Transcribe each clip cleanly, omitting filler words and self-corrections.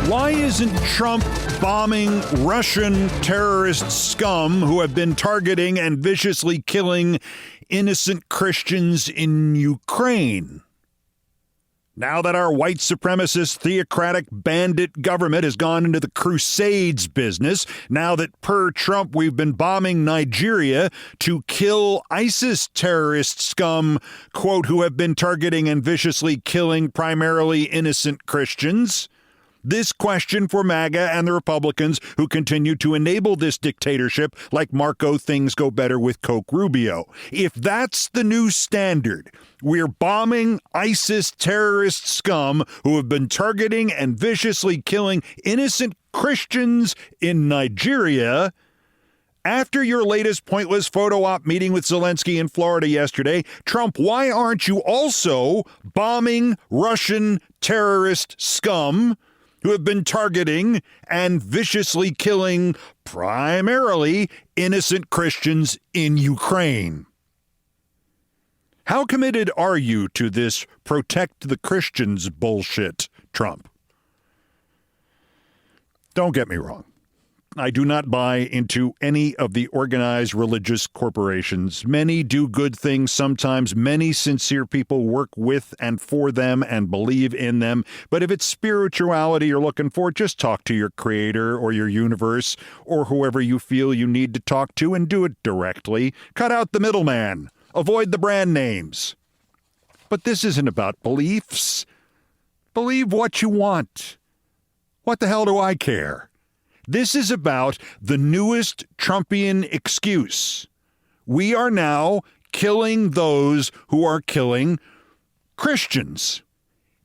Why isn't Trump bombing Russian terrorist scum who have been targeting and viciously killing innocent Christians in Ukraine? Now that our white supremacist theocratic bandit government has gone into the Crusades business, now that per Trump we've been bombing Nigeria to kill ISIS terrorist scum, quote, who have been targeting and viciously killing primarily innocent Christians. This question for MAGA and the Republicans who continue to enable this dictatorship like Marco things go better with Coke Rubio. If that's the new standard, we're bombing ISIS terrorist scum who have been targeting and viciously killing innocent Christians in Nigeria. After your latest pointless photo op meeting with Zelensky in Florida yesterday, Trump, why aren't you also bombing Russian terrorist scum who have been targeting and viciously killing primarily innocent Christians in Ukraine? How committed are you to this protect the Christians bullshit, Trump? Don't get me wrong. I do not buy into any of the organized religious corporations. Many do good things sometimes. Many sincere people work with and for them and believe in them. But if it's spirituality you're looking for, just talk to your creator or your universe or whoever you feel you need to talk to and do it directly. Cut out the middleman. Avoid the brand names. But this isn't about beliefs. Believe what you want. What the hell do I care? This is about the newest Trumpian excuse. We are now killing those who are killing Christians.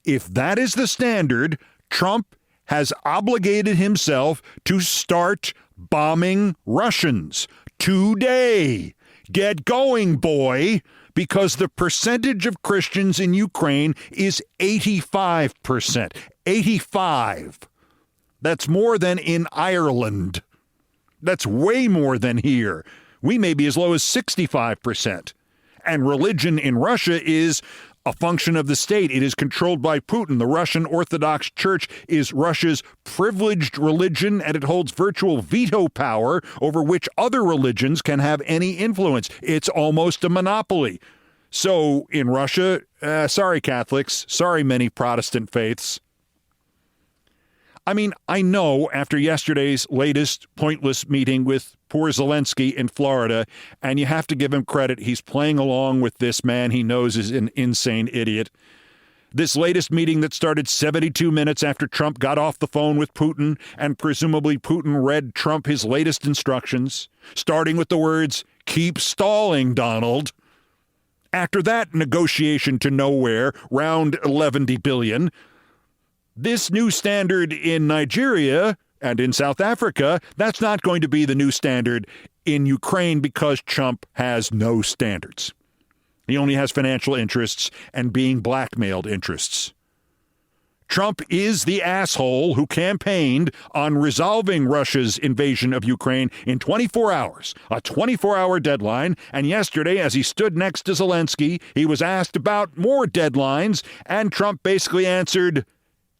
If that is the standard, Trump has obligated himself to start bombing Russians today. Get going, boy, because the percentage of Christians in Ukraine is 85%. 85%. That's more than in Ireland. That's way more than here. We may be as low as 65%. And religion in Russia is a function of the state. It is controlled by Putin. The Russian Orthodox Church is Russia's privileged religion, and it holds virtual veto power over which other religions can have any influence. It's almost a monopoly. So in Russia, sorry Catholics, sorry many Protestant faiths. I mean, I know after yesterday's latest pointless meeting with poor Zelensky in Florida, and you have to give him credit, he's playing along with this man he knows is an insane idiot. This latest meeting that started 72 minutes after Trump got off the phone with Putin, and presumably Putin read Trump his latest instructions, starting with the words, "Keep stalling, Donald." After that negotiation to nowhere, round 11 billion, this new standard in Nigeria and in South Africa, that's not going to be the new standard in Ukraine because Trump has no standards. He only has financial interests and being blackmailed interests. Trump is the asshole who campaigned on resolving Russia's invasion of Ukraine in 24 hours, a 24-hour deadline. And yesterday, as he stood next to Zelensky, he was asked about more deadlines, and Trump basically answered,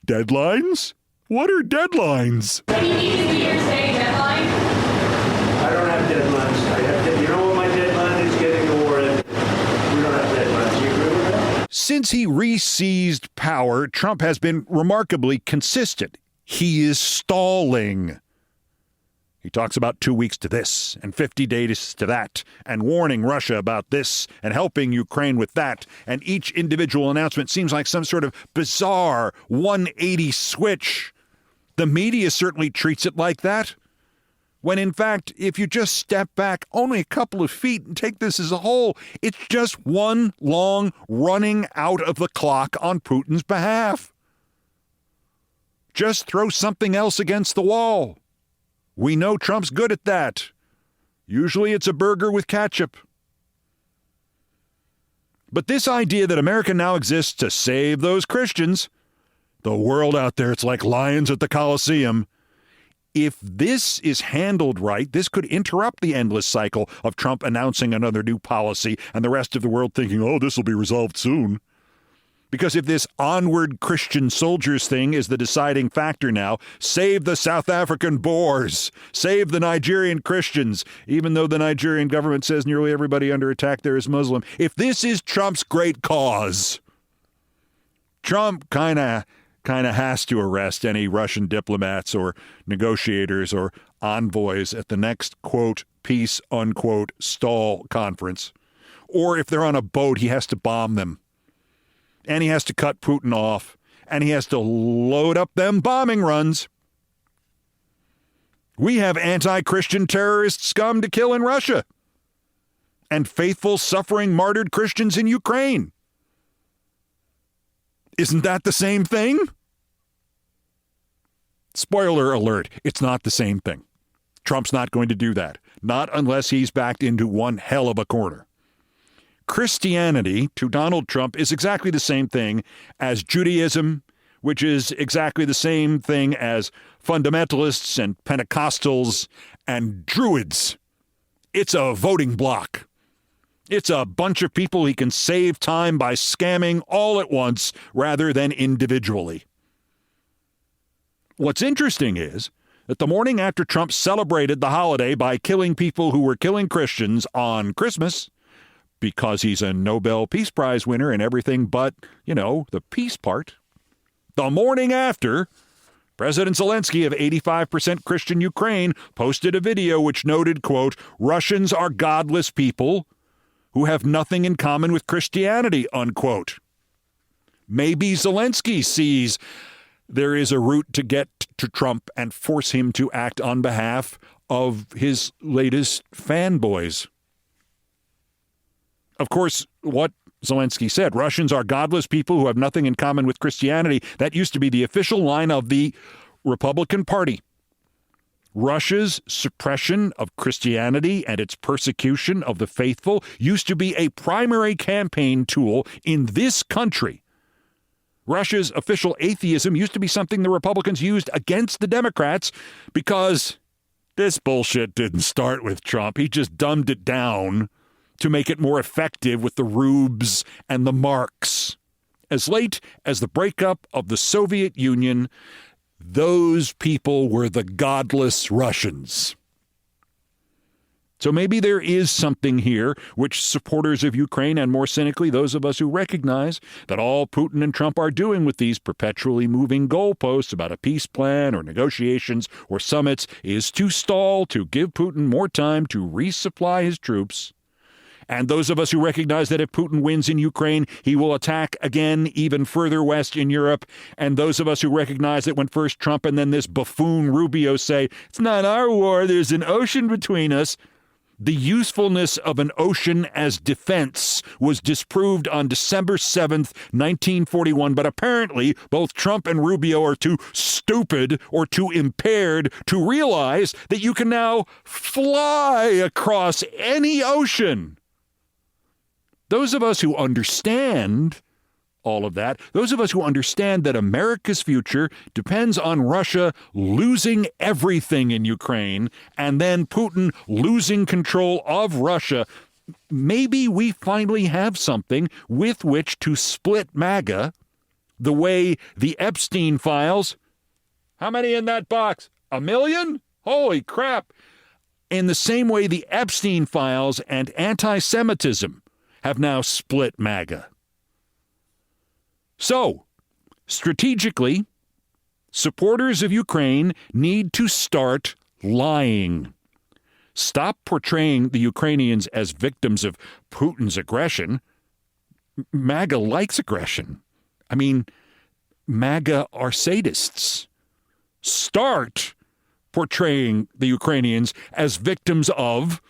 "Deadlines? What are deadlines?" What do you need to be your saying deadline? I don't have deadlines. You know what my deadline is? Getting the war ended. We don't have deadlines. You agree with that? Since he re-seized power, Trump has been remarkably consistent. He is stalling. He talks about 2 weeks to this and 50 days to that and warning Russia about this and helping Ukraine with that. And each individual announcement seems like some sort of bizarre 180 switch. The media certainly treats it like that. When in fact, if you just step back only a couple of feet and take this as a whole, it's just one long running out of the clock on Putin's behalf. Just throw something else against the wall. We know Trump's good at that. Usually it's a burger with ketchup. But this idea that America now exists to save those Christians, the world out there, it's like lions at the Colosseum. If this is handled right, this could interrupt the endless cycle of Trump announcing another new policy and the rest of the world thinking, oh, this will be resolved soon. Because if this onward Christian soldiers thing is the deciding factor now, save the South African Boers, save the Nigerian Christians, even though the Nigerian government says nearly everybody under attack there is Muslim. If this is Trump's great cause, Trump kind of has to arrest any Russian diplomats or negotiators or envoys at the next, quote, peace, unquote, stall conference. Or if they're on a boat, he has to bomb them. And he has to cut Putin off. And he has to load up them bombing runs. We have anti-Christian terrorist scum to kill in Russia. And faithful, suffering, martyred Christians in Ukraine. Isn't that the same thing? Spoiler alert, it's not the same thing. Trump's not going to do that. Not unless he's backed into one hell of a corner. Christianity to Donald Trump is exactly the same thing as Judaism, which is exactly the same thing as fundamentalists and Pentecostals and Druids. It's a voting bloc. It's a bunch of people he can save time by scamming all at once rather than individually. What's interesting is that the morning after Trump celebrated the holiday by killing people who were killing Christians on Christmas, because he's a Nobel Peace Prize winner and everything but, the peace part. The morning after, President Zelensky of 85% Christian Ukraine posted a video which noted, quote, Russians are godless people who have nothing in common with Christianity, unquote. Maybe Zelensky sees there is a route to get to Trump and force him to act on behalf of his latest fanboys. Of course, what Zelensky said, Russians are godless people who have nothing in common with Christianity. That used to be the official line of the Republican Party. Russia's suppression of Christianity and its persecution of the faithful used to be a primary campaign tool in this country. Russia's official atheism used to be something the Republicans used against the Democrats because this bullshit didn't start with Trump. He just dumbed it down to make it more effective with the rubes and the marks. As late as the breakup of the Soviet Union, those people were the godless Russians. So maybe there is something here which supporters of Ukraine, and more cynically, those of us who recognize that all Putin and Trump are doing with these perpetually moving goalposts about a peace plan or negotiations or summits is to stall, to give Putin more time to resupply his troops. And those of us who recognize that if Putin wins in Ukraine, he will attack again even further west in Europe. And those of us who recognize that when first Trump and then this buffoon Rubio say, it's not our war, there's an ocean between us, the usefulness of an ocean as defense was disproved on December 7th, 1941. But apparently, both Trump and Rubio are too stupid or too impaired to realize that you can now fly across any ocean. Those of us who understand all of that, those of us who understand that America's future depends on Russia losing everything in Ukraine and then Putin losing control of Russia, maybe we finally have something with which to split MAGA the way the Epstein files. How many in that box? 1 million? Holy crap. In the same way the Epstein files and anti-Semitism have now split MAGA. So, strategically, supporters of Ukraine need to start lying. Stop portraying the Ukrainians as victims of Putin's aggression. MAGA likes aggression. I mean, MAGA are sadists. Start portraying the Ukrainians as victims of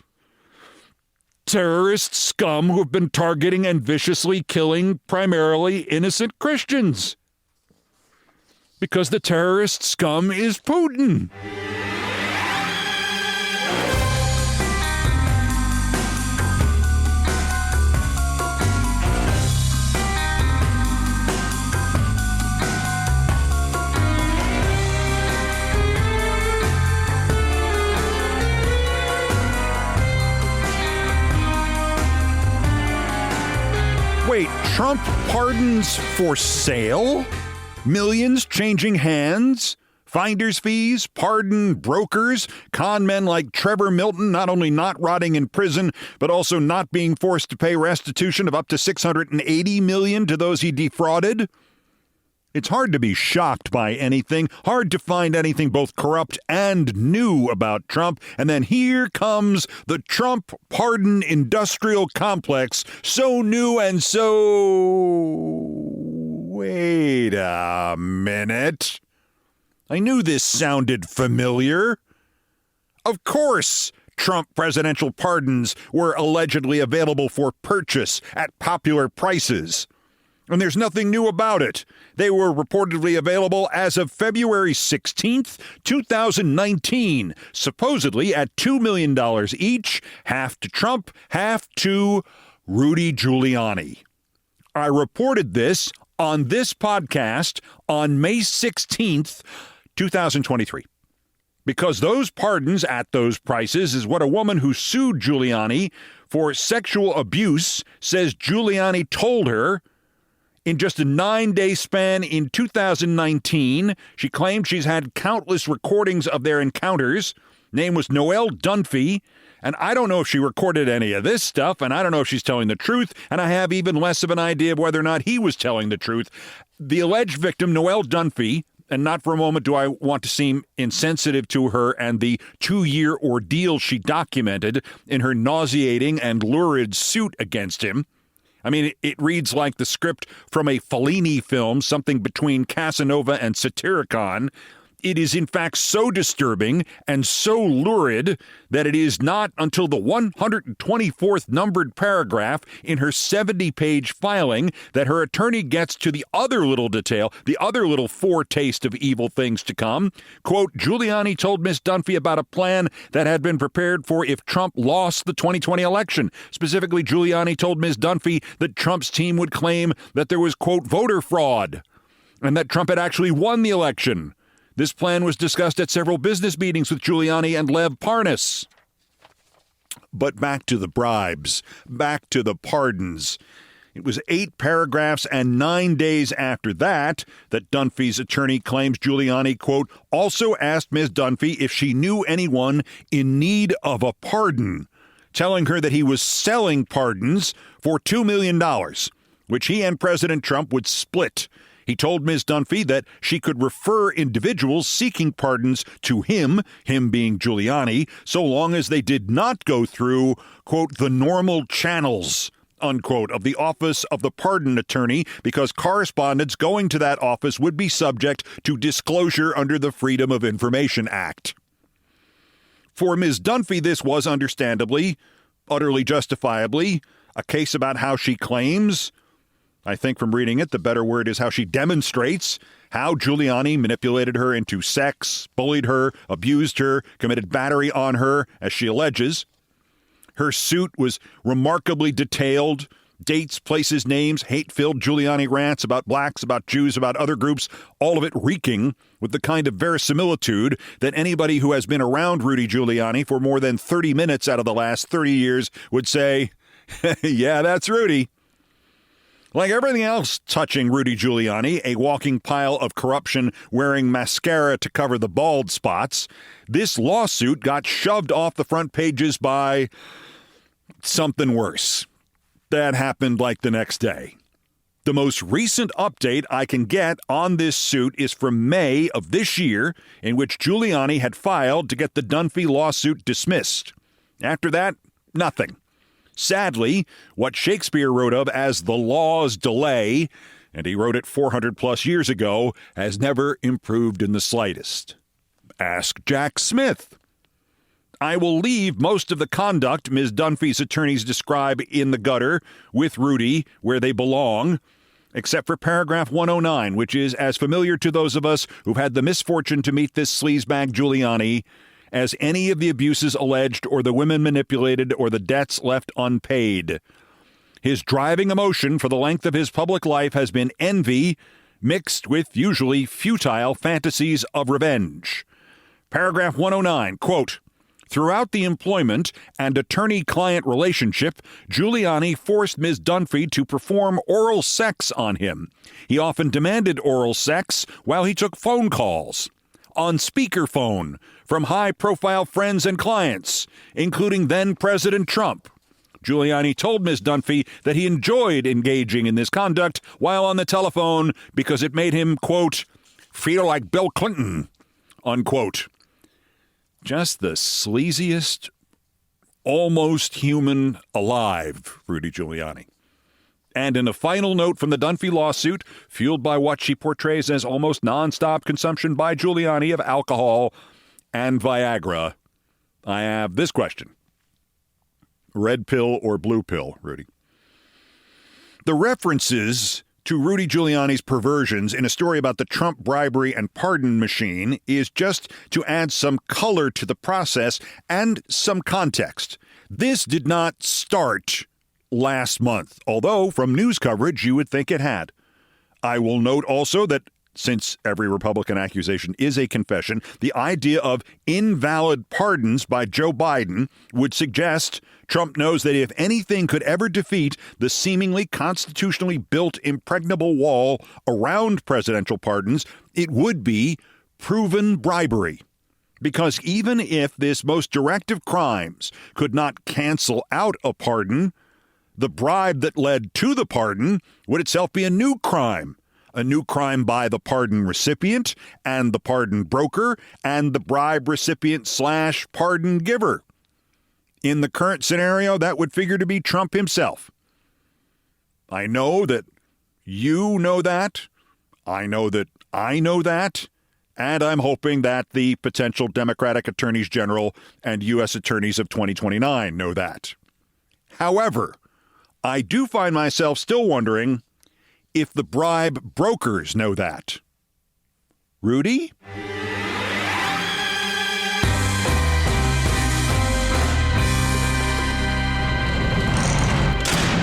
terrorist scum who have been targeting and viciously killing primarily innocent Christians. Because the terrorist scum is Putin. Wait, Trump pardons for sale? Millions changing hands? Finder's fees, pardon brokers, con men like Trevor Milton not only not rotting in prison, but also not being forced to pay restitution of up to $680 million to those he defrauded? It's hard to be shocked by anything, hard to find anything both corrupt and new about Trump, and then here comes the Trump pardon industrial complex, so new and so... Wait a minute. I knew this sounded familiar. Of course, Trump presidential pardons were allegedly available for purchase at popular prices. And there's nothing new about it. They were reportedly available as of February 16th, 2019, supposedly at $2 million each, half to Trump, half to Rudy Giuliani. I reported this on this podcast on May 16th, 2023. Because those pardons at those prices is what a woman who sued Giuliani for sexual abuse says Giuliani told her. In just a 9-day span in 2019, she claimed she's had countless recordings of their encounters. Name was Noelle Dunphy, and I don't know if she recorded any of this stuff, and I don't know if she's telling the truth, and I have even less of an idea of whether or not he was telling the truth. The alleged victim, Noelle Dunphy, and not for a moment do I want to seem insensitive to her and the 2-year ordeal she documented in her nauseating and lurid suit against him. I mean, it reads like the script from a Fellini film, something between Casanova and Satyricon. It is, in fact, so disturbing and so lurid that it is not until the 124th numbered paragraph in her 70-page filing that her attorney gets to the other little detail, the other little foretaste of evil things to come. Quote, Giuliani told Ms. Dunphy about a plan that had been prepared for if Trump lost the 2020 election. Specifically, Giuliani told Ms. Dunphy that Trump's team would claim that there was, quote, voter fraud and that Trump had actually won the election. This plan was discussed at several business meetings with Giuliani and Lev Parnas. But back to the bribes, back to the pardons. It was 8 paragraphs and 9 days after that Dunphy's attorney claims Giuliani, quote, also asked Ms. Dunphy if she knew anyone in need of a pardon, telling her that he was selling pardons for $2 million, which he and President Trump would split. He told Ms. Dunphy that she could refer individuals seeking pardons to him being Giuliani, so long as they did not go through, quote, the normal channels, unquote, of the office of the pardon attorney, because correspondence going to that office would be subject to disclosure under the Freedom of Information Act. For Ms. Dunphy, this was understandably, utterly justifiably, a case about how she claims, I think from reading it, the better word is how she demonstrates how Giuliani manipulated her into sex, bullied her, abused her, committed battery on her, as she alleges. Her suit was remarkably detailed. Dates, places, names, hate-filled Giuliani rants about blacks, about Jews, about other groups, all of it reeking with the kind of verisimilitude that anybody who has been around Rudy Giuliani for more than 30 minutes out of the last 30 years would say, yeah, that's Rudy. Like everything else touching Rudy Giuliani, a walking pile of corruption wearing mascara to cover the bald spots, this lawsuit got shoved off the front pages by something worse. That happened like the next day. The most recent update I can get on this suit is from May of this year, in which Giuliani had filed to get the Dunphy lawsuit dismissed. After that, nothing. Sadly, what Shakespeare wrote of as the law's delay, and he wrote it 400 plus years ago, has never improved in the slightest. Ask Jack Smith. I will leave most of the conduct Ms. Dunphy's attorneys describe in the gutter with Rudy where they belong, except for paragraph 109, which is as familiar to those of us who've had the misfortune to meet this sleazebag Giuliani as any of the abuses alleged or the women manipulated or the debts left unpaid. His driving emotion for the length of his public life has been envy mixed with usually futile fantasies of revenge. Paragraph 109, quote, Throughout the employment and attorney-client relationship, Giuliani forced Ms. Dunphy to perform oral sex on him. He often demanded oral sex while he took phone calls, on speakerphone, from high-profile friends and clients, including then-President Trump. Giuliani told Ms. Dunphy that he enjoyed engaging in this conduct while on the telephone because it made him, quote, feel like Bill Clinton, unquote. Just the sleaziest, almost human alive, Rudy Giuliani. And in a final note from the Dunphy lawsuit, fueled by what she portrays as almost nonstop consumption by Giuliani of alcohol and Viagra, I have this question. Red pill or blue pill, Rudy? The references to Rudy Giuliani's perversions in a story about the Trump bribery and pardon machine is just to add some color to the process and some context. This did not start last month, although from news coverage you would think it had. I will note also that since every Republican accusation is a confession, the idea of invalid pardons by Joe Biden would suggest Trump knows that if anything could ever defeat the seemingly constitutionally built impregnable wall around presidential pardons, it would be proven bribery. Because even if this most direct of crimes could not cancel out a pardon, the bribe that led to the pardon would itself be a new crime by the pardon recipient and the pardon broker and the bribe recipient / pardon giver. In the current scenario, that would figure to be Trump himself. I know that you know that. I know that I know that. And I'm hoping that the potential Democratic attorneys general and U.S. attorneys of 2029 know that. However, I do find myself still wondering if the bribe brokers know that. Rudy?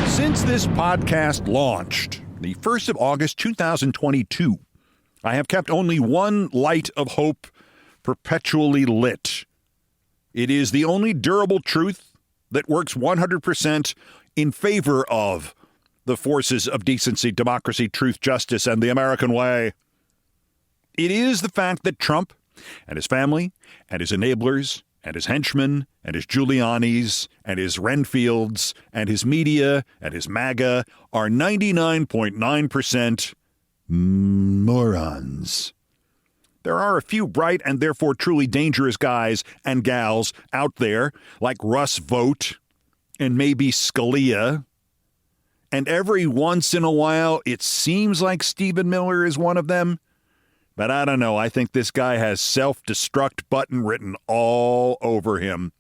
Since this podcast launched, the 1st of August, 2022, I have kept only one light of hope perpetually lit. It is the only durable truth that works 100% in favor of the forces of decency, democracy, truth, justice, and the American way. It is the fact that Trump and his family and his enablers and his henchmen and his Giulianis and his Renfields and his media and his MAGA are 99.9% morons. There are a few bright and therefore truly dangerous guys and gals out there like Russ Vought and maybe Scalia. And every once in a while, it seems like Stephen Miller is one of them. But I don't know. I think this guy has self-destruct button written all over him.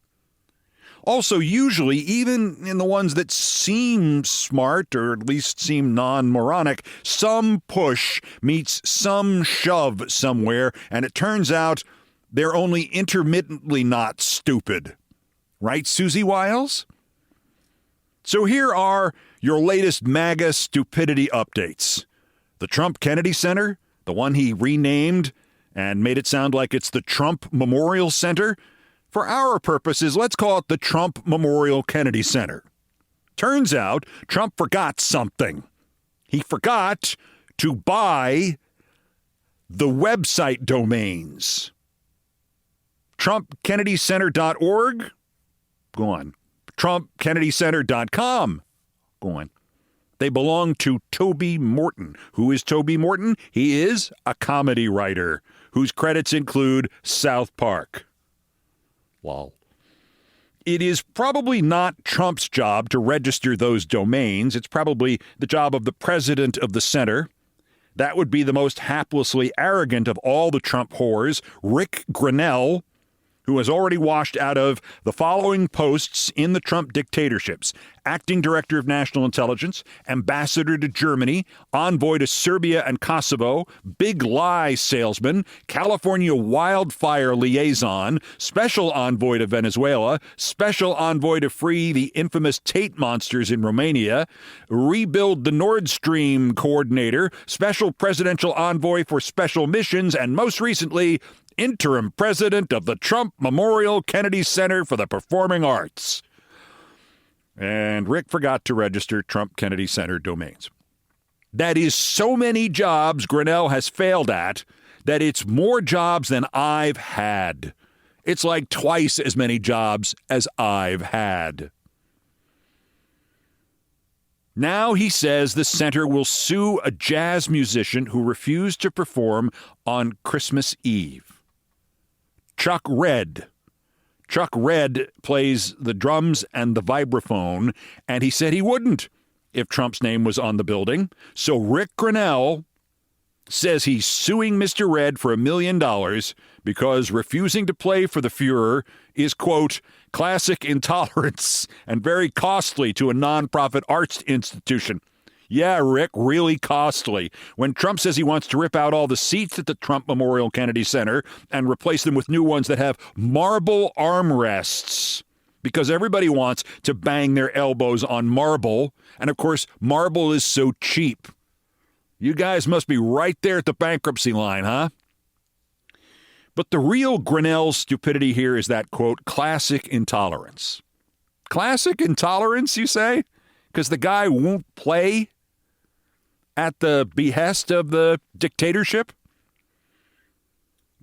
Also, usually, even in the ones that seem smart, or at least seem non-moronic, some push meets some shove somewhere, and it turns out they're only intermittently not stupid. Right, Susie Wiles? So here are your latest MAGA stupidity updates. The Trump Kennedy Center, the one he renamed and made it sound like it's the Trump Memorial Center. For our purposes, let's call it the Trump Memorial Kennedy Center. Turns out Trump forgot something. He forgot to buy the website domains. TrumpKennedyCenter.org? Go on. TrumpKennedyCenter.com? Go on. They belong to Toby Morton. Who is Toby Morton? He is a comedy writer whose credits include South Park. Lol. It is probably not Trump's job to register those domains. It's probably the job of the president of the center. That would be the most haplessly arrogant of all the Trump whores, Rick Grenell, who has already washed out of the following posts in the Trump dictatorships: acting director of national intelligence, ambassador to Germany, envoy to Serbia and Kosovo, big lie salesman, California wildfire liaison, special envoy to Venezuela, special envoy to free the infamous Tate monsters in Romania, rebuild the Nord Stream coordinator, special presidential envoy for special missions, and most recently, interim president of the Trump Memorial Kennedy Center for the Performing Arts. And Rick forgot to register Trump Kennedy Center domains. That is so many jobs Grinnell has failed at that it's more jobs than I've had. It's like twice as many jobs as I've had. Now he says the center will sue a jazz musician who refused to perform on Christmas Eve. Chuck Redd. Chuck Redd plays the drums and the vibraphone, and he said he wouldn't if Trump's name was on the building. So Rick Grinnell says he's suing Mr. Redd for $1 million because refusing to play for the Fuhrer is, quote, classic intolerance and very costly to a nonprofit arts institution. Yeah, Rick, really costly. When Trump says he wants to rip out all the seats at the Trump Memorial Kennedy Center and replace them with new ones that have marble armrests, because everybody wants to bang their elbows on marble, and of course, marble is so cheap. You guys must be right there at the bankruptcy line, huh? But the real Grinnell stupidity here is that, quote, classic intolerance. Classic intolerance, you say? Because the guy won't play at the behest of the dictatorship?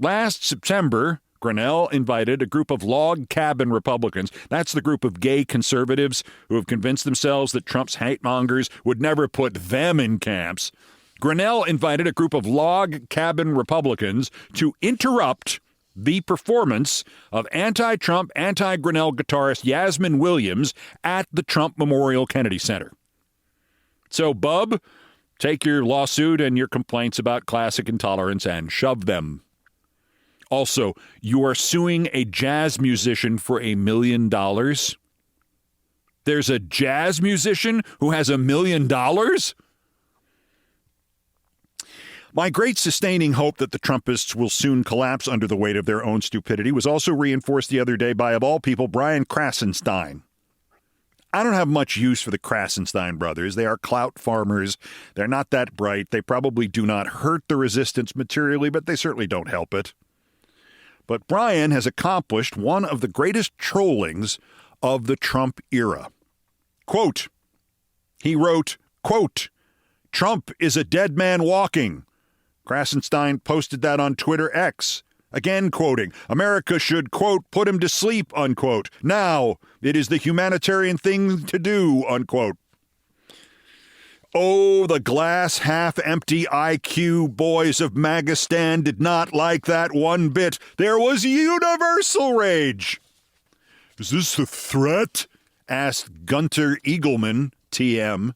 Last September, Grinnell invited a group of log cabin Republicans. That's the group of gay conservatives who have convinced themselves that Trump's hate mongers would never put them in camps. Grinnell invited a group of log cabin Republicans to interrupt the performance of anti-Trump, anti-Grinnell guitarist Yasmin Williams at the Trump Memorial Kennedy Center. So, Bub, take your lawsuit and your complaints about classic intolerance and shove them. Also, you are suing a jazz musician for $1 million? There's a jazz musician who has $1 million? My great sustaining hope that the Trumpists will soon collapse under the weight of their own stupidity was also reinforced the other day by, of all people, Brian Krasenstein. I don't have much use for the Krasenstein brothers. They are clout farmers. They're not that bright. They probably do not hurt the resistance materially, but they certainly don't help it. But Brian has accomplished one of the greatest trollings of the Trump era. Quote, he wrote, quote, Trump is a dead man walking. Krasenstein posted that on Twitter X. Again quoting, America should, quote, put him to sleep, unquote. Now, it is the humanitarian thing to do, unquote. Oh, the glass half-empty IQ boys of Magistan did not like that one bit. There was universal rage. Is this a threat? Asked Gunter Eagleman, TM,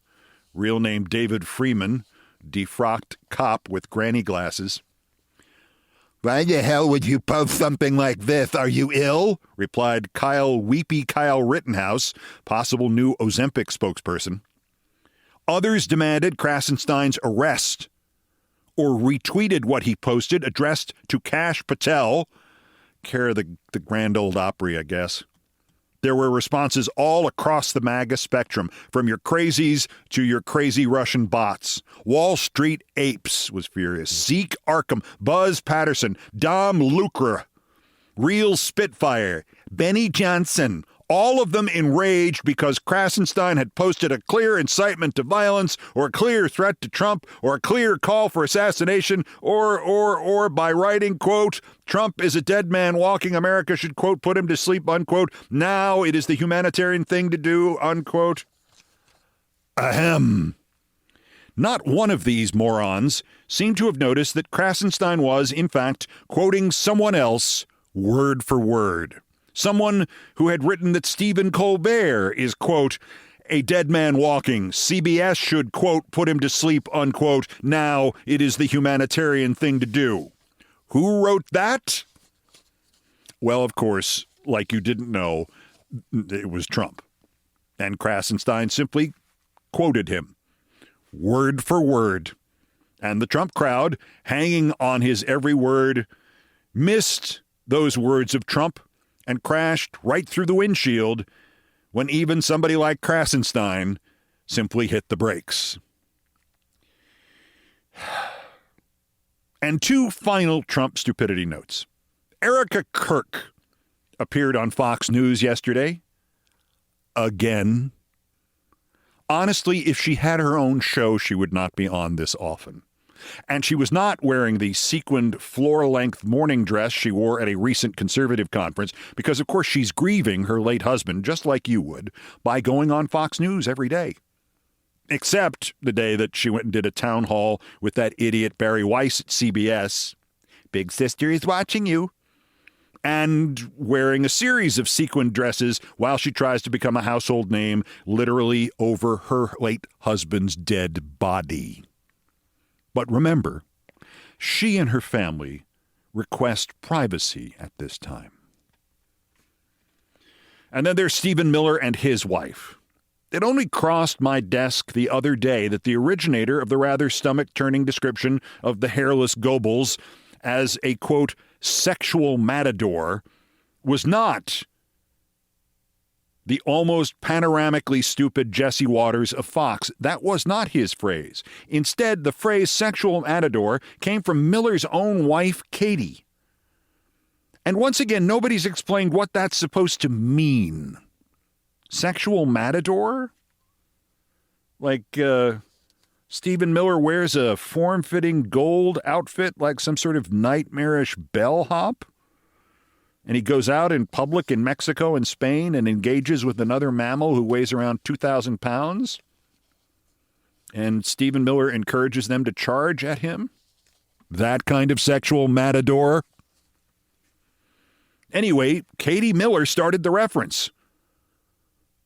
real name David Freeman, defrocked cop with granny glasses. Why the hell would you post something like this? Are you ill? Replied Weepy Kyle Rittenhouse, possible new Ozempic spokesperson. Others demanded Krasenstein's arrest or retweeted what he posted addressed to Kash Patel, care of the Grand Ole Opry, I guess. There were responses all across the MAGA spectrum, from your crazies to your crazy Russian bots. Wall Street Apes was furious. Zeke Arkham, Buzz Patterson, Dom Lucre, Real Spitfire, Benny Johnson, all of them enraged because Krasenstein had posted a clear incitement to violence or a clear threat to Trump or a clear call for assassination or by writing, quote, Trump is a dead man walking. America should, quote, put him to sleep, unquote. Now it is the humanitarian thing to do, unquote. Ahem. Not one of these morons seemed to have noticed that Krasenstein was, in fact, quoting someone else word for word. Someone who had written that Stephen Colbert is, quote, a dead man walking. CBS should, quote, put him to sleep, unquote. Now it is the humanitarian thing to do. Who wrote that? Well, of course, like you didn't know, it was Trump. And Krasenstein simply quoted him, word for word. And the Trump crowd, hanging on his every word, missed those words of Trump and crashed right through the windshield when even somebody like Krasenstein simply hit the brakes. And two final Trump stupidity notes. Erica Kirk appeared on Fox News yesterday. Again. Honestly, if she had her own show, she would not be on this often. And she was not wearing the sequined floor-length morning dress she wore at a recent conservative conference because, of course, she's grieving her late husband, just like you would, by going on Fox News every day. Except the day that she went and did a town hall with that idiot Barry Weiss at CBS. Big sister is watching you. And wearing a series of sequined dresses while she tries to become a household name literally over her late husband's dead body. But remember, she and her family request privacy at this time. And then there's Stephen Miller and his wife. It only crossed my desk the other day that the originator of the rather stomach-turning description of the hairless Goebbels as a, quote, sexual matador was not the almost panoramically stupid Jesse Waters of Fox. That was not his phrase. Instead, the phrase sexual matador came from Miller's own wife, Katie. And once again, nobody's explained what that's supposed to mean. Sexual matador? Like, Stephen Miller wears a form-fitting gold outfit like some sort of nightmarish bellhop? And he goes out in public in Mexico and Spain and engages with another mammal who weighs around 2,000 pounds? And Stephen Miller encourages them to charge at him? That kind of sexual matador? Anyway, Katie Miller started the reference.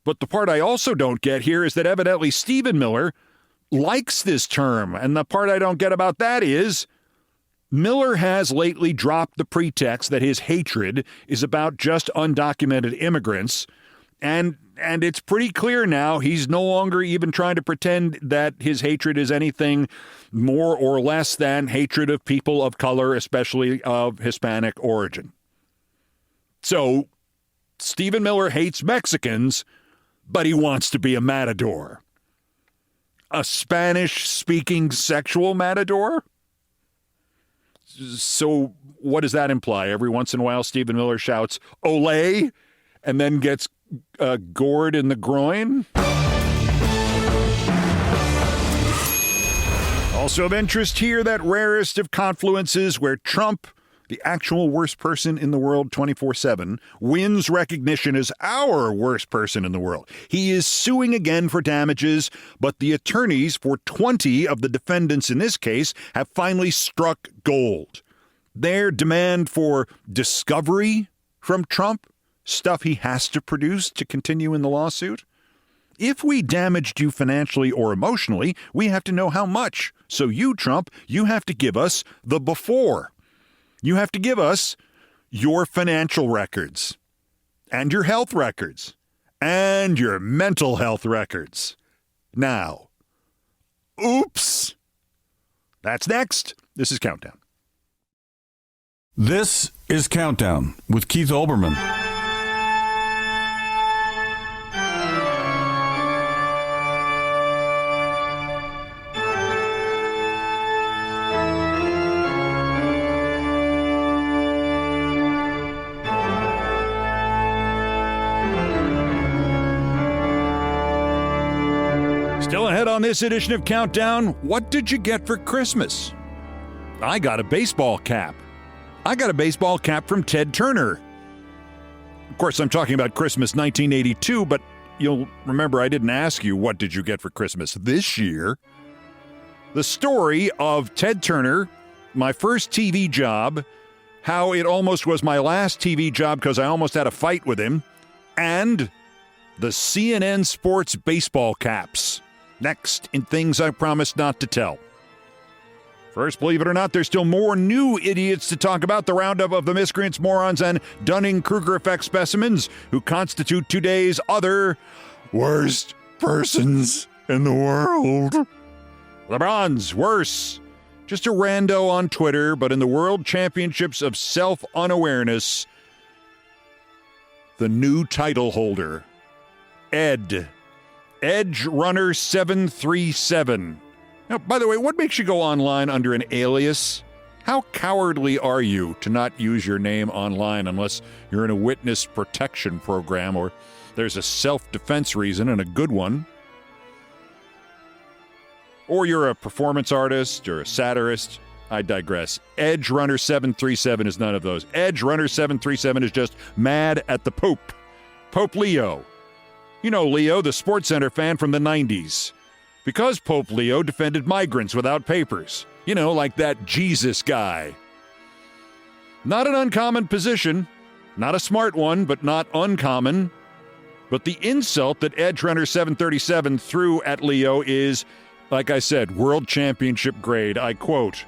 But the part I also don't get here is that evidently Stephen Miller likes this term. And the part I don't get about that is Miller has lately dropped the pretext that his hatred is about just undocumented immigrants. And it's pretty clear now he's no longer even trying to pretend that his hatred is anything more or less than hatred of people of color, especially of Hispanic origin. So Stephen Miller hates Mexicans, but he wants to be a matador. A Spanish-speaking sexual matador? So what does that imply? Every once in a while, Stephen Miller shouts, "Olé," and then gets gored in the groin? Also of interest here, that rarest of confluences where Trump, the actual worst person in the world 24/7, wins recognition as our worst person in the world. He is suing again for damages, but the attorneys for 20 of the defendants in this case have finally struck gold. Their demand for discovery from Trump, stuff he has to produce to continue in the lawsuit. If we damaged you financially or emotionally, we have to know how much. So you, Trump, you have to give us the before. You have to give us your financial records and your health records and your mental health records. Now, oops. That's next. This is Countdown. This is Countdown with Keith Olbermann. Still ahead on this edition of Countdown, what did you get for Christmas? I got a baseball cap. I got a baseball cap from Ted Turner. Of course, I'm talking about Christmas 1982, but you'll remember I didn't ask you what did you get for Christmas this year. The story of Ted Turner, my first TV job, how it almost was my last TV job because I almost had a fight with him, and the CNN Sports baseball caps. Next in Things I Promised Not to Tell. First, believe it or not, there's still more new idiots to talk about. The roundup of the miscreants, morons, and Dunning-Kruger effect specimens who constitute today's other worst persons in the world. LeBron's worse. Just a rando on Twitter, but in the World Championships of Self-Unawareness, the new title holder, Edge Runner 737. Now, by the way, what makes you go online under an alias How cowardly are you to not use your name online unless you're in a witness protection program or there's a self-defense reason and a good one? Or you're a performance artist or a satirist. I digress. Edge Runner 737 is none of those. Edge Runner 737 is just mad at the Pope. Pope Leo. You know Leo, the SportsCenter fan from the 90s. Because Pope Leo defended migrants without papers. You know, like that Jesus guy. Not an uncommon position. Not a smart one, but not uncommon. But the insult that Edge Runner 737 threw at Leo is, like I said, world championship grade. I quote,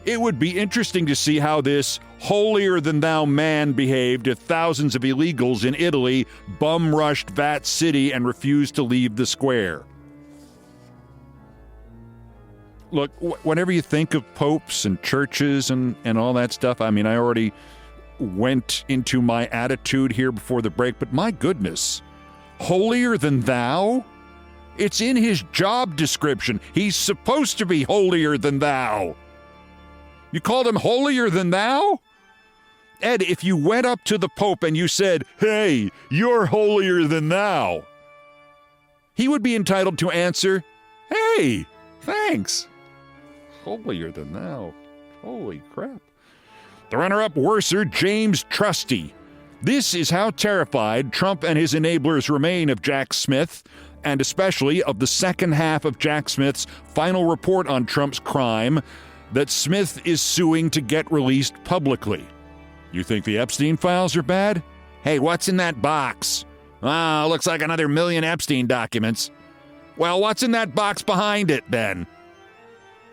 "It would be interesting to see how this holier-than-thou man behaved if thousands of illegals in Italy bum-rushed Vat City and refused to leave the square." Look, whenever you think of popes and churches and all that stuff, I mean, I already went into my attitude here before the break, but my goodness, holier than thou? It's in his job description. He's supposed to be holier than thou. You called him holier than thou? Ed, if you went up to the Pope and you said, "Hey, you're holier than thou," he would be entitled to answer, "Hey, thanks." Holier than thou. Holy crap. The runner-up worser, James Trusty. This is how terrified Trump and his enablers remain of Jack Smith, and especially of the second half of Jack Smith's final report on Trump's crime that Smith is suing to get released publicly. You think the Epstein files are bad? Hey, what's in that box? Ah, looks like another million Epstein documents. Well, what's in that box behind it, then?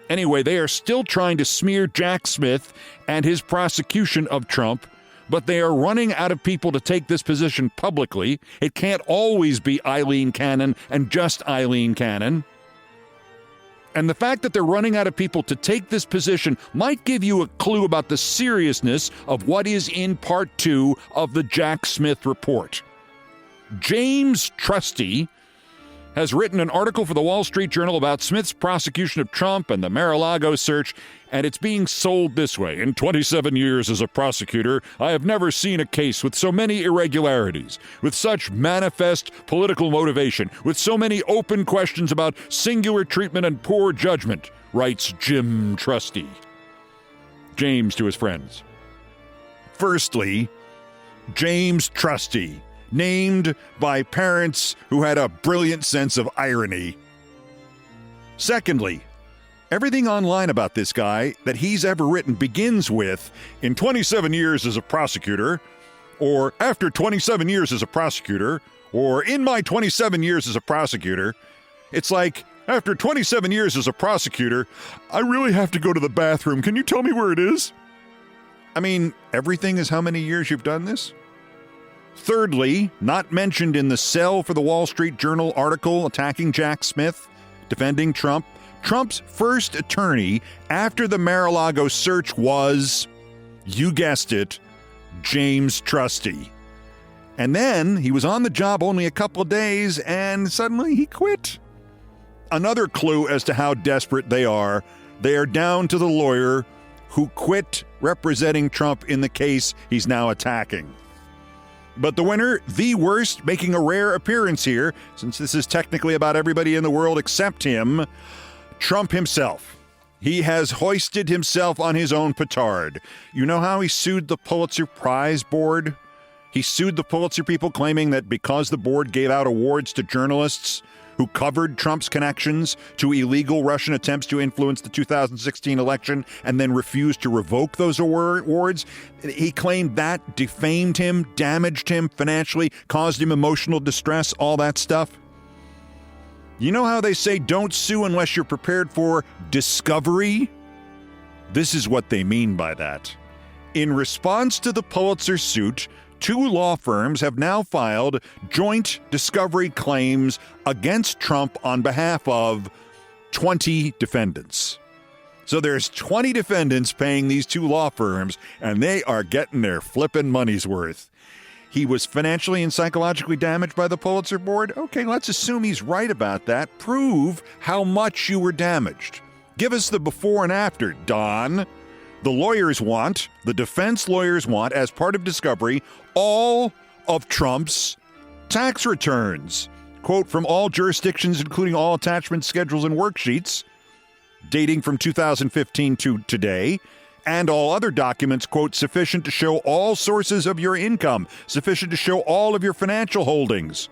Anyway, they are still trying to smear Jack Smith and his prosecution of Trump, but they are running out of people to take this position publicly. It can't always be Eileen Cannon and just Eileen Cannon. And the fact that they're running out of people to take this position might give you a clue about the seriousness of what is in Part 2 of the Jack Smith report. James Trusty has written an article for the Wall Street Journal about Smith's prosecution of Trump and the Mar-a-Lago search, and it's being sold this way. In 27 years as a prosecutor, I have never seen a case with so many irregularities, with such manifest political motivation, with so many open questions about singular treatment and poor judgment, writes Jim Trusty. James to his friends. Firstly, James Trusty, named by parents who had a brilliant sense of irony. Secondly, everything online about this guy that he's ever written begins with, "In 27 years as a prosecutor," or "After 27 years as a prosecutor," or "In my 27 years as a prosecutor." It's like, "After 27 years as a prosecutor, I really have to go to the bathroom. Can you tell me where it is?" I mean, everything is how many years you've done this? Thirdly, not mentioned in the Sell for the Wall Street Journal article attacking Jack Smith, defending Trump, Trump's first attorney after the Mar-a-Lago search was, you guessed it, James Trusty. And then he was on the job only a couple of days and suddenly he quit. Another clue as to how desperate they are down to the lawyer who quit representing Trump in the case he's now attacking. But the winner, the worst, making a rare appearance here, since this is technically about everybody in the world except him, Trump himself. He has hoisted himself on his own petard. You know how he sued the Pulitzer Prize Board? He sued the Pulitzer people, claiming that because the board gave out awards to journalists who covered Trump's connections to illegal Russian attempts to influence the 2016 election and then refused to revoke those awards, he claimed that defamed him, damaged him financially, caused him emotional distress, all that stuff. You know how they say don't sue unless you're prepared for discovery? This is what they mean by that. In response to the Pulitzer suit, 2 law firms have now filed joint discovery claims against Trump on behalf of 20 defendants. So there's 20 defendants paying these 2 law firms, and they are getting their flippin' money's worth. He was financially and psychologically damaged by the Pulitzer Board? Okay, let's assume he's right about that. Prove how much you were damaged. Give us the before and after, Don. the defense lawyers want, as part of discovery, all of Trump's tax returns. Quote, from all jurisdictions, including all attachments, schedules, and worksheets, dating from 2015 to today, and all other documents, quote, sufficient to show all sources of your income, sufficient to show all of your financial holdings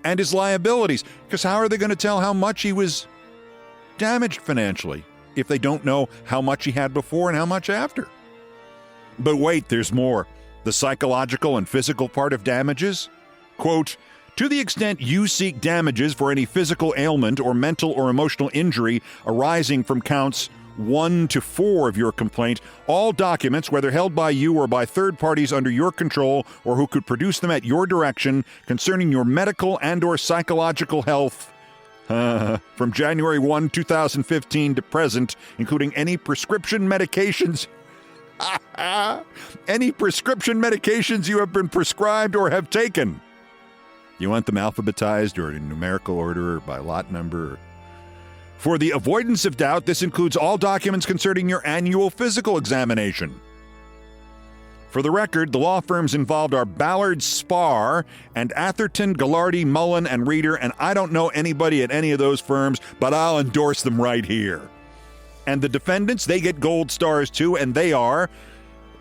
and his liabilities. Because how are they going to tell how much he was damaged financially if they don't know how much he had before and how much after? But wait, there's more. The psychological and physical part of damages? Quote, to the extent you seek damages for any physical ailment or mental or emotional injury arising from counts 1 to 4 of your complaint, all documents, whether held by you or by third parties under your control or who could produce them at your direction, concerning your medical and or psychological health from January 1, 2015 to present, including any prescription medications you have been prescribed or have taken. You want them alphabetized or in numerical order or by lot number? For the avoidance of doubt, this includes all documents concerning your annual physical examination. For the record, the law firms involved are Ballard Spahr and Atherton, Gallardi, Mullen, and Reeder, and I don't know anybody at any of those firms, but I'll endorse them right here. And the defendants, they get gold stars too, and they are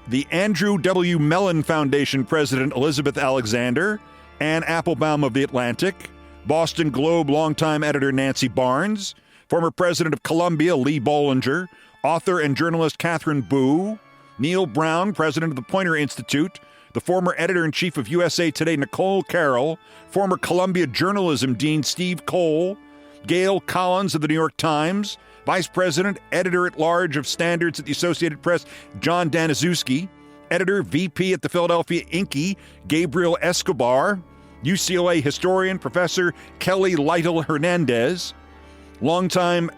the Andrew W. Mellon Foundation President Elizabeth Alexander, Ann Applebaum of The Atlantic, Boston Globe longtime editor Nancy Barnes, former president of Columbia Lee Bollinger, author and journalist Catherine Boo, Neil Brown, president of the Poynter Institute, the former editor-in-chief of USA Today Nicole Carroll, former Columbia journalism dean Steve Cole, Gail Collins of the New York Times, vice president, editor-at-large of Standards at the Associated Press John Daniszewski, editor, VP at the Philadelphia Inky Gabriel Escobar, UCLA historian Professor Kelly Lytle Hernandez, longtime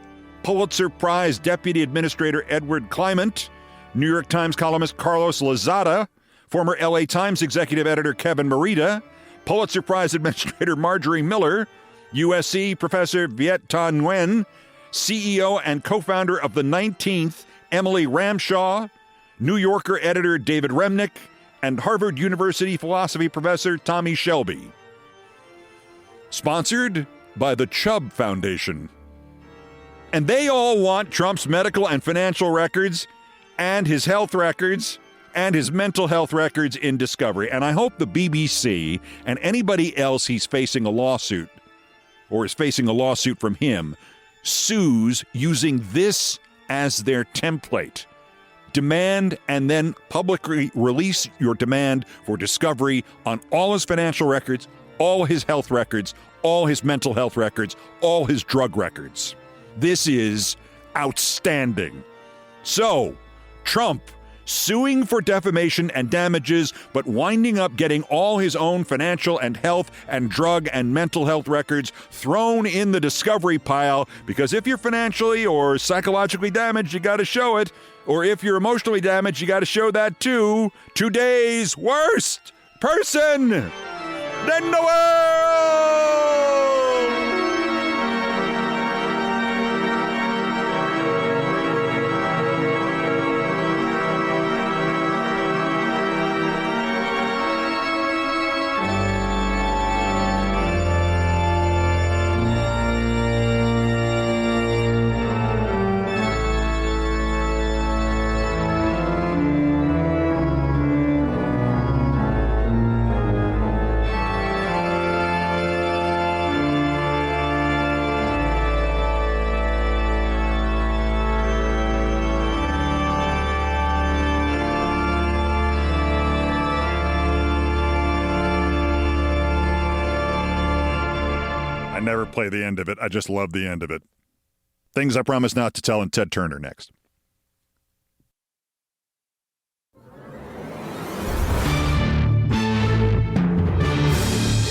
Pulitzer Prize Deputy Administrator Edward Clement, New York Times columnist Carlos Lozada, former LA Times executive editor Kevin Merida, Pulitzer Prize Administrator Marjorie Miller, USC Professor Viet Thanh Nguyen, CEO and co-founder of the 19th Emily Ramshaw, New Yorker editor David Remnick, and Harvard University philosophy professor Tommy Shelby. Sponsored by the Chubb Foundation. And they all want Trump's medical and financial records and his health records and his mental health records in discovery. And I hope the BBC and anybody else he's facing a lawsuit or is facing a lawsuit from him sues using this as their template. Demand and then publicly release your demand for discovery on all his financial records, all his health records, all his mental health records, all his drug records. This is outstanding. So, Trump suing for defamation and damages, but winding up getting all his own financial and health and drug and mental health records thrown in the discovery pile, because if you're financially or psychologically damaged, you got to show it. Or if you're emotionally damaged, you got to show that too. Today's worst person in the world! I never play the end of it. I just love the end of it. Things I Promise Not to Tell, and Ted Turner next.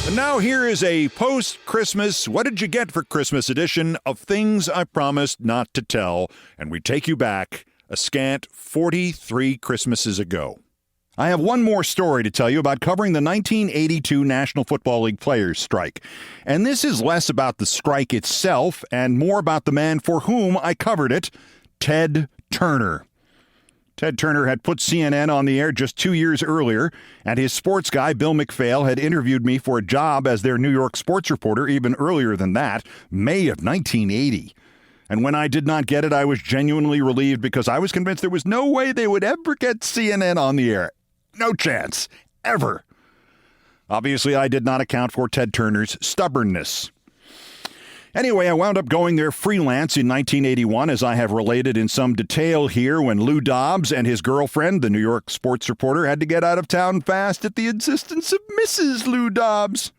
And now here is a post-Christmas, what did you get for Christmas edition of Things I Promised Not to Tell, and we take you back a scant 43 Christmases ago. I have one more story to tell you about covering the 1982 National Football League players' strike. And this is less about the strike itself and more about the man for whom I covered it, Ted Turner. Ted Turner had put CNN on the air just 2 years earlier, and his sports guy, Bill McPhail, had interviewed me for a job as their New York sports reporter even earlier than that, May of 1980. And when I did not get it, I was genuinely relieved because I was convinced there was no way they would ever get CNN on the air. No chance. Ever. Obviously, I did not account for Ted Turner's stubbornness. Anyway, I wound up going there freelance in 1981, as I have related in some detail here, when Lou Dobbs and his girlfriend, the New York sports reporter, had to get out of town fast at the insistence of Mrs. Lou Dobbs.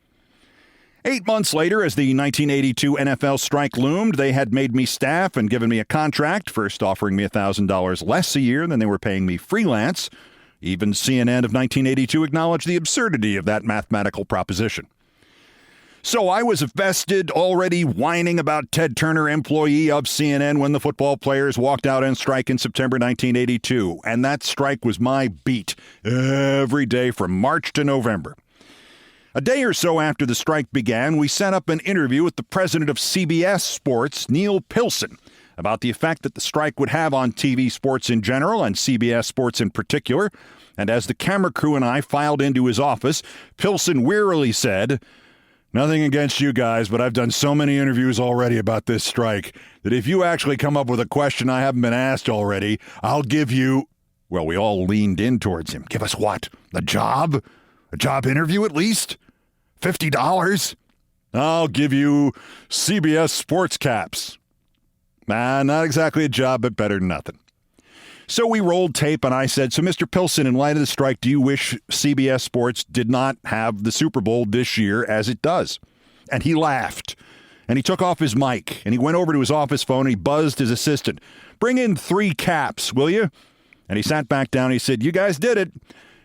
8 months later, as the 1982 NFL strike loomed, they had made me staff and given me a contract, first offering me $1,000 less a year than they were paying me freelance. Even CNN of 1982 acknowledged the absurdity of that mathematical proposition. So I was a vested, already whining about Ted Turner employee of CNN when the football players walked out on strike in September 1982. And that strike was my beat every day from March to November. A day or so after the strike began, we set up an interview with the president of CBS Sports, Neil Pilson, about the effect that the strike would have on TV sports in general and CBS Sports in particular. And as the camera crew and I filed into his office, Pilson wearily said, "Nothing against you guys, but I've done so many interviews already about this strike that if you actually come up with a question I haven't been asked already, I'll give you..." Well, we all leaned in towards him. "Give us what? A job? A job interview at least? $50? I'll give you CBS sports caps." Not exactly a job, but better than nothing. So we rolled tape, and I said, "So, Mr. Pilson, in light of the strike, do you wish CBS Sports did not have the Super Bowl this year as it does?" And he laughed, and he took off his mic, and he went over to his office phone, and he buzzed his assistant. "Bring in 3 caps, will you?" And he sat back down, and he said, "You guys did it.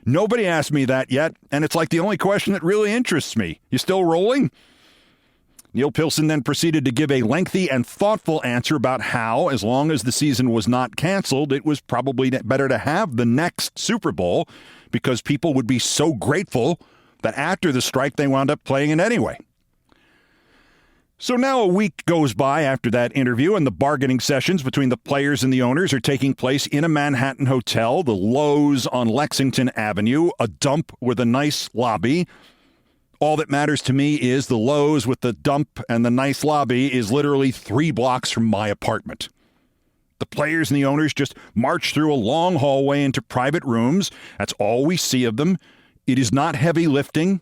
Nobody asked me that yet, and it's like the only question that really interests me. You still rolling?" Neil Pilson then proceeded to give a lengthy and thoughtful answer about how, as long as the season was not canceled, it was probably better to have the next Super Bowl because people would be so grateful that after the strike they wound up playing it anyway. So now a week goes by after that interview, and the bargaining sessions between the players and the owners are taking place in a Manhattan hotel, the Lowe's on Lexington Avenue, a dump with a nice lobby. All that matters to me is the Lowe's with the dump and the nice lobby is literally 3 blocks from my apartment. The players and the owners just march through a long hallway into private rooms. That's all we see of them. It is not heavy lifting.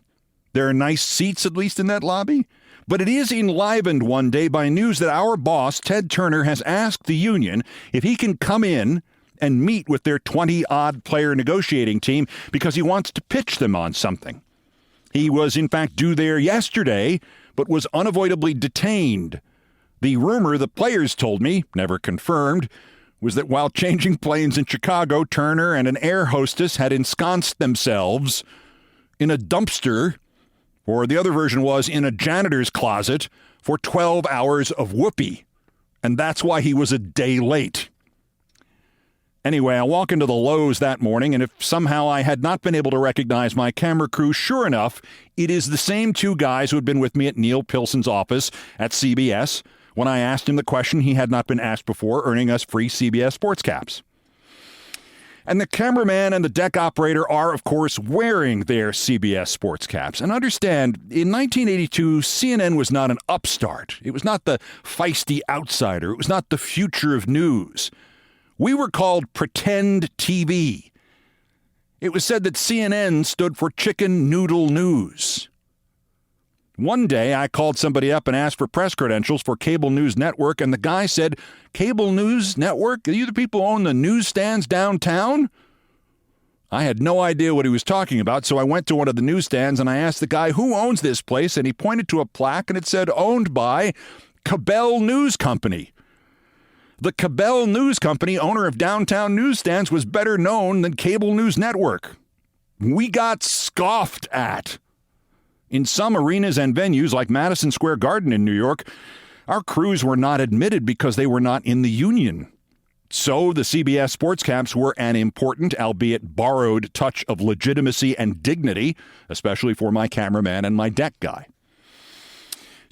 There are nice seats, at least in that lobby. But it is enlivened one day by news that our boss, Ted Turner, has asked the union if he can come in and meet with their 20-odd player negotiating team because he wants to pitch them on something. He was, in fact, due there yesterday, but was unavoidably detained. The rumor the players told me, never confirmed, was that while changing planes in Chicago, Turner and an air hostess had ensconced themselves in a dumpster, or the other version was in a janitor's closet, for 12 hours of whoopee. And that's why he was a day late. Anyway, I walk into the Lowe's that morning, and if somehow I had not been able to recognize my camera crew, sure enough, it is the same 2 guys who had been with me at Neil Pilson's office at CBS when I asked him the question he had not been asked before, earning us free CBS sports caps. And the cameraman and the deck operator are, of course, wearing their CBS sports caps. And understand, in 1982, CNN was not an upstart. It was not the feisty outsider. It was not the future of news. We were called Pretend TV. It was said that CNN stood for Chicken Noodle News. One day, I called somebody up and asked for press credentials for Cable News Network, and the guy said, "Cable News Network? Are you the people who own the newsstands downtown?" I had no idea what he was talking about, so I went to one of the newsstands and I asked the guy, "Who owns this place?" And he pointed to a plaque, and it said, "Owned by Cabell News Company." The Cabell News Company, owner of downtown newsstands, was better known than Cable News Network. We got scoffed at. In some arenas and venues like Madison Square Garden in New York, our crews were not admitted because they were not in the union. So the CBS sports caps were an important, albeit borrowed, touch of legitimacy and dignity, especially for my cameraman and my deck guy.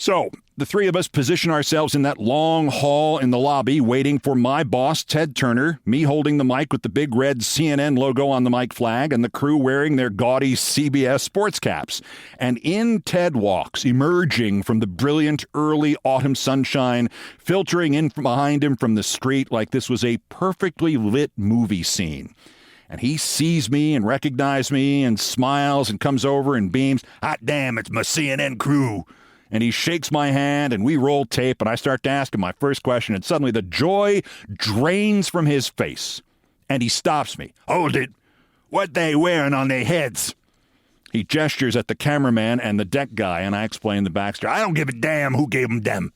So the three of us position ourselves in that long hall in the lobby waiting for my boss, Ted Turner, me holding the mic with the big red CNN logo on the mic flag, and the crew wearing their gaudy CBS sports caps. And in Ted walks, emerging from the brilliant early autumn sunshine, filtering in from behind him from the street like this was a perfectly lit movie scene. And he sees me and recognizes me and smiles and comes over and beams, "Hot damn, it's my CNN crew." And he shakes my hand, and we roll tape, and I start to ask him my first question, and suddenly the joy drains from his face. And he stops me. "Hold it. What they wearing on their heads?" He gestures at the cameraman and the deck guy, and I explain the backstory. "I don't give a damn who gave them.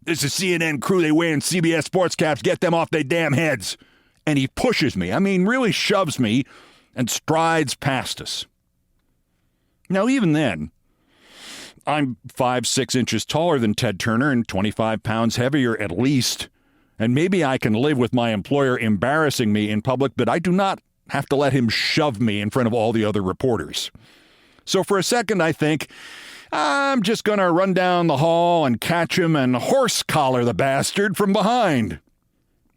This is CNN crew. They wearing CBS sports caps. Get them off their damn heads." And he pushes me. I mean, really shoves me and strides past us. Now, even then, I'm 5'6" inches taller than Ted Turner and 25 pounds heavier at least. And maybe I can live with my employer embarrassing me in public, but I do not have to let him shove me in front of all the other reporters. So for a second, I think, I'm just going to run down the hall and catch him and horse collar the bastard from behind.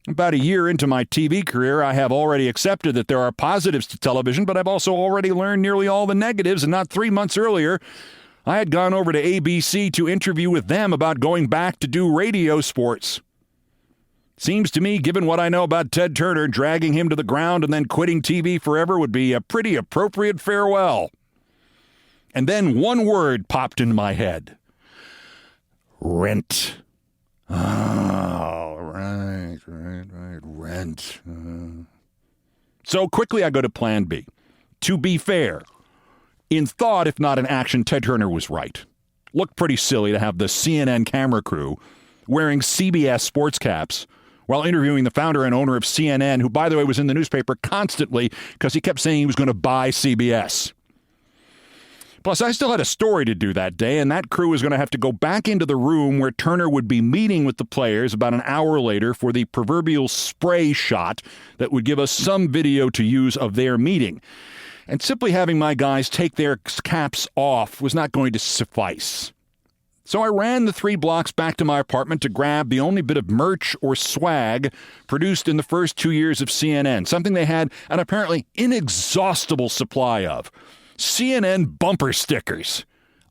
About a year into my TV career, I have already accepted that there are positives to television, but I've also already learned nearly all the negatives, and not 3 months earlier, I had gone over to ABC to interview with them about going back to do radio sports. Seems to me, given what I know about Ted Turner, dragging him to the ground and then quitting TV forever would be a pretty appropriate farewell. And then one word popped into my head. Rent. Oh, right, rent. So quickly I go to plan B. To be fair, in thought, if not in action, Ted Turner was right. Looked pretty silly to have the CNN camera crew wearing CBS sports caps while interviewing the founder and owner of CNN, who, by the way, was in the newspaper constantly because he kept saying he was going to buy CBS. Plus, I still had a story to do that day, and that crew was going to have to go back into the room where Turner would be meeting with the players about an hour later for the proverbial spray shot that would give us some video to use of their meeting. And simply having my guys take their caps off was not going to suffice. So I ran the 3 blocks back to my apartment to grab the only bit of merch or swag produced in the first 2 years of CNN, something they had an apparently inexhaustible supply of. CNN bumper stickers.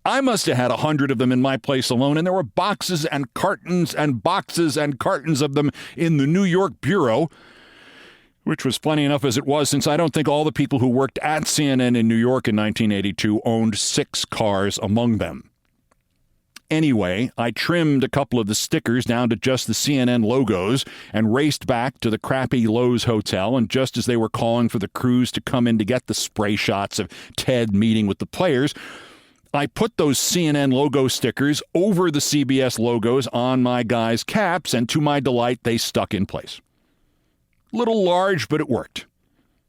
I must have had 100 of them in my place alone, and there were boxes and cartons and boxes and cartons of them in the New York bureau, which was plenty enough as it was, since I don't think all the people who worked at CNN in New York in 1982 owned 6 cars among them. Anyway, I trimmed a couple of the stickers down to just the CNN logos and raced back to the crappy Lowe's hotel, and just as they were calling for the crews to come in to get the spray shots of Ted meeting with the players, I put those CNN logo stickers over the CBS logos on my guys' caps, and to my delight, they stuck in place. Little large, but it worked.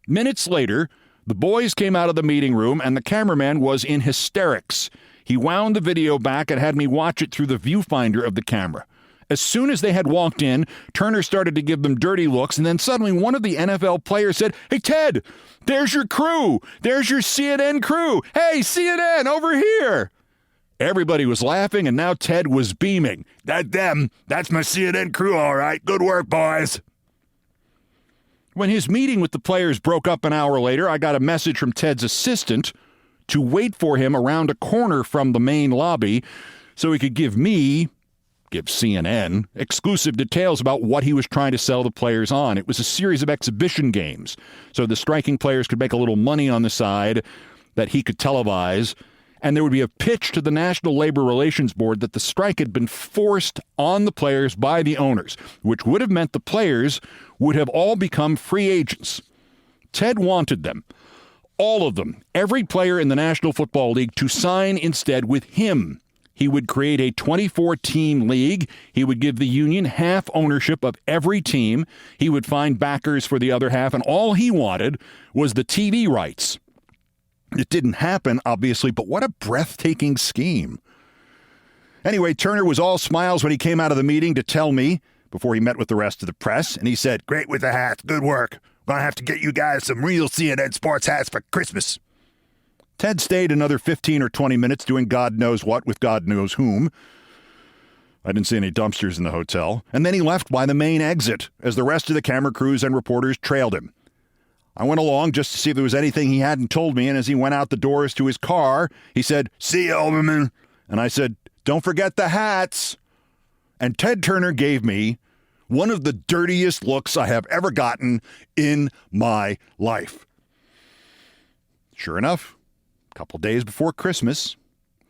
Minutes later, the boys came out of the meeting room, and the cameraman was in hysterics. He wound the video back and had me watch it through the viewfinder of the camera. As soon as they had walked in, Turner started to give them dirty looks, and then suddenly one of the NFL players said, "Hey, Ted, there's your crew. There's your CNN crew. Hey, CNN, over here." Everybody was laughing, and now Ted was beaming. "That's them. That's my CNN crew, all right. Good work, boys." When his meeting with the players broke up an hour later, I got a message from Ted's assistant to wait for him around a corner from the main lobby so he could give CNN, exclusive details about what he was trying to sell the players on. It was a series of exhibition games, so the striking players could make a little money on the side that he could televise, and there would be a pitch to the National Labor Relations Board that the strike had been forced on the players by the owners, which would have meant the players would have all become free agents. Ted wanted them, all of them, every player in the National Football League, to sign instead with him. He would create a 24-team league. He would give the union half ownership of every team. He would find backers for the other half, and all he wanted was the TV rights. It didn't happen, obviously, but what a breathtaking scheme. Anyway, Turner was all smiles when he came out of the meeting to tell me, before he met with the rest of the press, and he said, "Great with the hats, good work. Gonna have to get you guys some real CNN sports hats for Christmas." Ted stayed another 15 or 20 minutes doing God knows what with God knows whom. I didn't see any dumpsters in the hotel. And then he left by the main exit as the rest of the camera crews and reporters trailed him. I went along just to see if there was anything he hadn't told me, and as he went out the doors to his car, he said, "See you, Olbermann." And I said, "Don't forget the hats." And Ted Turner gave me one of the dirtiest looks I have ever gotten in my life. Sure enough, a couple days before Christmas,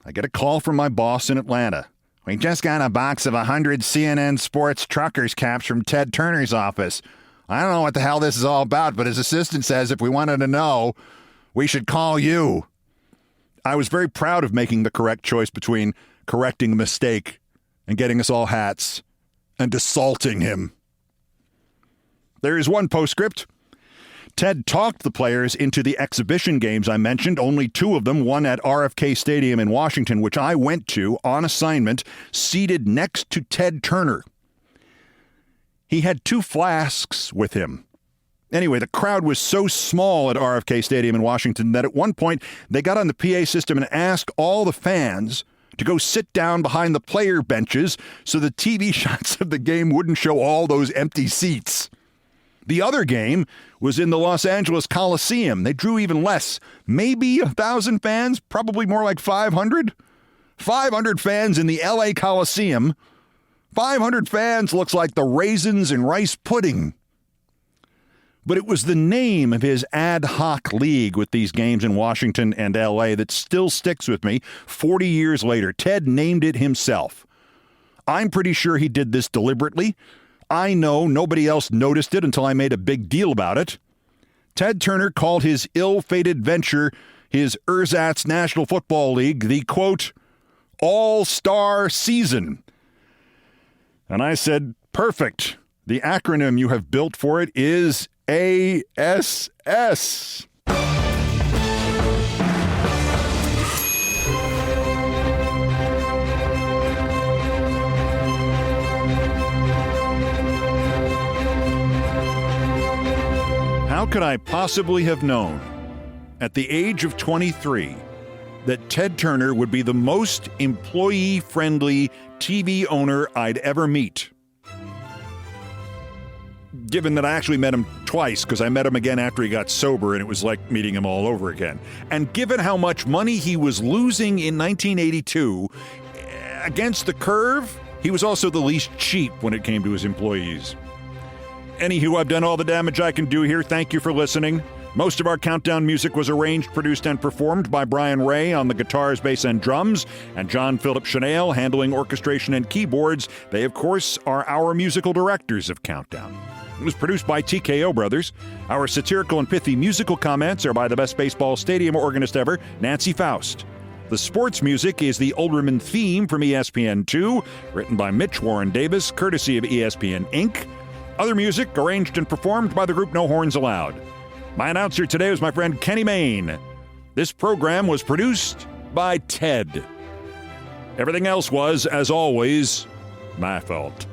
I get a call from my boss in Atlanta. "We just got a box of 100 CNN Sports Truckers caps from Ted Turner's office. I don't know what the hell this is all about, but his assistant says if we wanted to know, we should call you." I was very proud of making the correct choice between correcting a mistake and getting us all hats and assaulting him. There is one postscript. Ted talked the players into the exhibition games I mentioned, only two of them, one at RFK Stadium in Washington, which I went to on assignment, seated next to Ted Turner. He had 2 flasks with him. Anyway, the crowd was so small at RFK Stadium in Washington that at one point they got on the PA system and asked all the fans to go sit down behind the player benches so the TV shots of the game wouldn't show all those empty seats. The other game was in the Los Angeles Coliseum. They drew even less. Maybe 1,000 fans, probably more like 500. 500 fans in the LA Coliseum. 500 fans looks like the raisins in rice pudding. But it was the name of his ad hoc league with these games in Washington and LA that still sticks with me 40 years later. Ted named it himself. I'm pretty sure he did this deliberately. I know nobody else noticed it until I made a big deal about it. Ted Turner called his ill-fated venture, his ersatz National Football League, the, quote, all-star season. And I said, perfect. The acronym you have built for it is ASS. How could I possibly have known, at the age of 23, that Ted Turner would be the most employee-friendly TV owner I'd ever meet? Given that I actually met him twice, because I met him again after he got sober, and it was like meeting him all over again. And given how much money he was losing in 1982, against the curve, he was also the least cheap when it came to his employees. Anywho, I've done all the damage I can do here. Thank you for listening. Most of our countdown music was arranged, produced, and performed by Brian Ray on the guitars, bass, and drums, and John Philip Chanel handling orchestration and keyboards. They, of course, are our musical directors of Countdown. It was produced by TKO Brothers. Our satirical and pithy musical comments are by the best baseball stadium organist ever, Nancy Faust. The sports music is the Olbermann theme from ESPN2, written by Mitch Warren Davis, courtesy of ESPN Inc. Other music arranged and performed by the group No Horns Allowed. My announcer today was my friend Kenny Mayne. This program was produced by Ted. Everything else was, as always, my fault.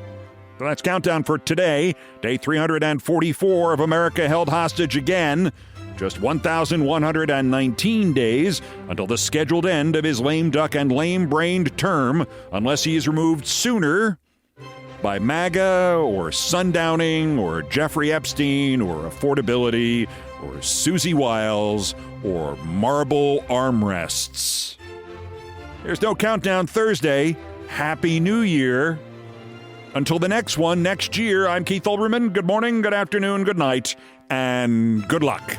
So that's Countdown for today, day 344 of America held hostage again. Just 1,119 days until the scheduled end of his lame duck and lame-brained term, unless he is removed sooner by MAGA or sundowning or Jeffrey Epstein or affordability or Susie Wiles or marble armrests. There's no Countdown Thursday. Happy New Year. Until the next one next year, I'm Keith Olbermann. Good morning, good afternoon, good night, and good luck.